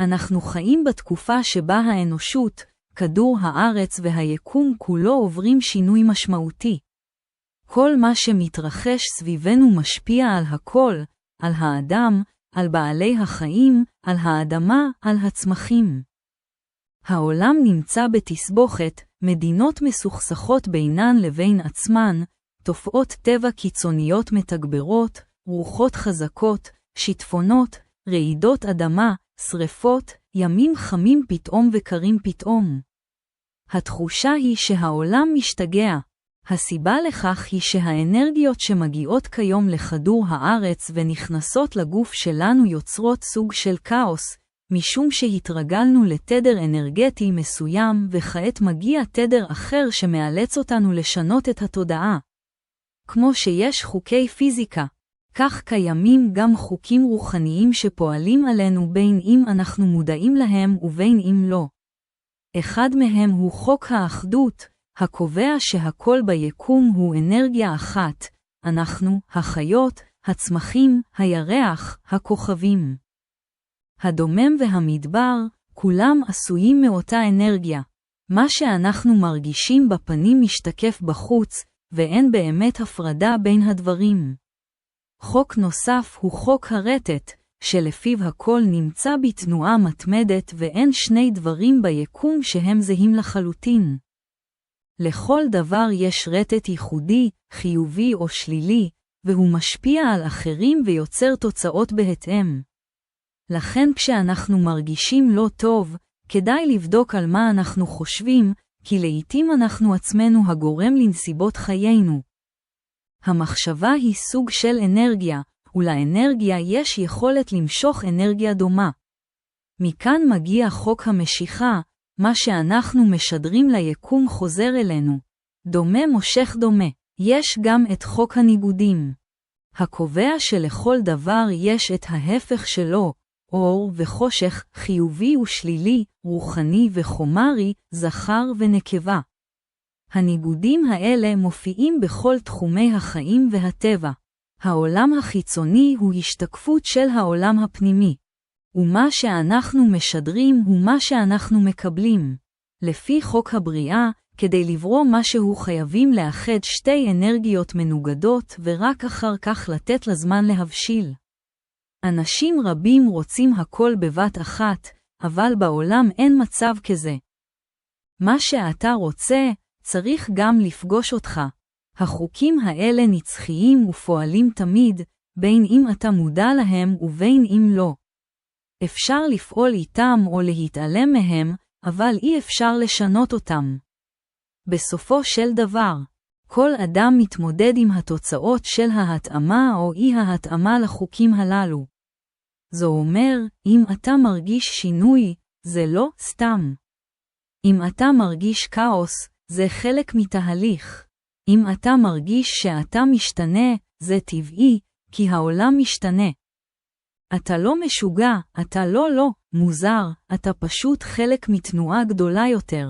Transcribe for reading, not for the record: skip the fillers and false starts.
אנחנו חיים בתקופה שבה האנושות, כדור הארץ והיקום כולו עוברים שינוי משמעותי. כל מה שמתרחש סביבנו משפיע על הכל, על האדם, על בעלי החיים, על האדמה, על הצמחים. העולם נמצא בתסבוכת, מדינות מסוכסכות בינן לבין עצמן, תופעות טבע קיצוניות מתגברות, רוחות חזקות, שיטפונות, רעידות אדמה, שריפות, ימים חמים פתאום וקרים פתאום. התחושה היא שהעולם משתגע. הסיבה לכך היא שהאנרגיות שמגיעות כיום לכדור הארץ ונכנסות לגוף שלנו יוצרות סוג של כאוס, משום שהתרגלנו לתדר אנרגטי מסוים וכעת מגיע תדר אחר שמאלץ אותנו לשנות את התודעה. כמו שיש חוקי פיזיקה, כך קיימים גם חוקים רוחניים שפועלים עלינו בין אם אנחנו מודעים להם ובין אם לא. אחד מהם הוא חוק האחדות, הקובע שהכל ביקום הוא אנרגיה אחת, אנחנו, החיות, הצמחים, הירח, הכוכבים. הדומם והמדבר, כולם עשויים מאותה אנרגיה. מה שאנחנו מרגישים בפנים משתקף בחוץ, ואין באמת הפרדה בין הדברים. חוק נוסף הוא חוק הרטט, שלפיו הכל נמצא בתנועה מתמדת ואין שני דברים ביקום שהם זהים לחלוטין. לכל דבר יש רטט ייחודי, חיובי או שלילי, והוא משפיע על אחרים ויוצר תוצאות בהתאם. לכן כשאנחנו מרגישים לא טוב, כדאי לבדוק על מה אנחנו חושבים, כי לעתים אנחנו עצמנו הגורם לנסיבות חיינו. המחשבה היא סוג של אנרגיה, ולאנרגיה יש יכולת למשוך אנרגיה דומה. מכאן מגיע חוק המשיכה, מה שאנחנו משדרים ליקום חוזר אלינו. דומה מושך דומה. יש גם את חוק הניגודים. הקובע שלכל דבר יש את ההפך שלו, אור וחושך, חיובי ושלילי, רוחני וחומרי, זכר ונקבה. הניגודים האלה מופיעים בכל תחומי החיים והטבע. העולם החיצוני הוא השתקפות של העולם הפנימי. ומה שאנחנו משדרים הוא מה שאנחנו מקבלים. לפי חוק הבריאה, כדי לברוא משהו חייבים לאחד שתי אנרגיות מנוגדות ורק אחר כך לתת לזמן להבשיל. אנשים רבים רוצים הכל בבת אחת, אבל בעולם אין מצב כזה. מה שאתה רוצה, צריך גם לפגוש אותך. החוקים האלה נצחיים ופועלים תמיד, בין אם אתה מודע להם ובין אם לא. אפשר לפעול איתם או להתעלם מהם, אבל אי אפשר לשנות אותם. בסופו של דבר, כל אדם מתמודד עם התוצאות של ההתאמה או אי ההתאמה לחוקים הללו. זו אומר, אם אתה מרגיש שינוי, זה לא סתם. אם אתה מרגיש כאוס, זה חלק מתהליך. אם אתה מרגיש שאתה משתנה, זה טבעי, כי העולם משתנה. אתה לא משוגע, אתה לא מוזר, אתה פשוט חלק מתנועה גדולה יותר.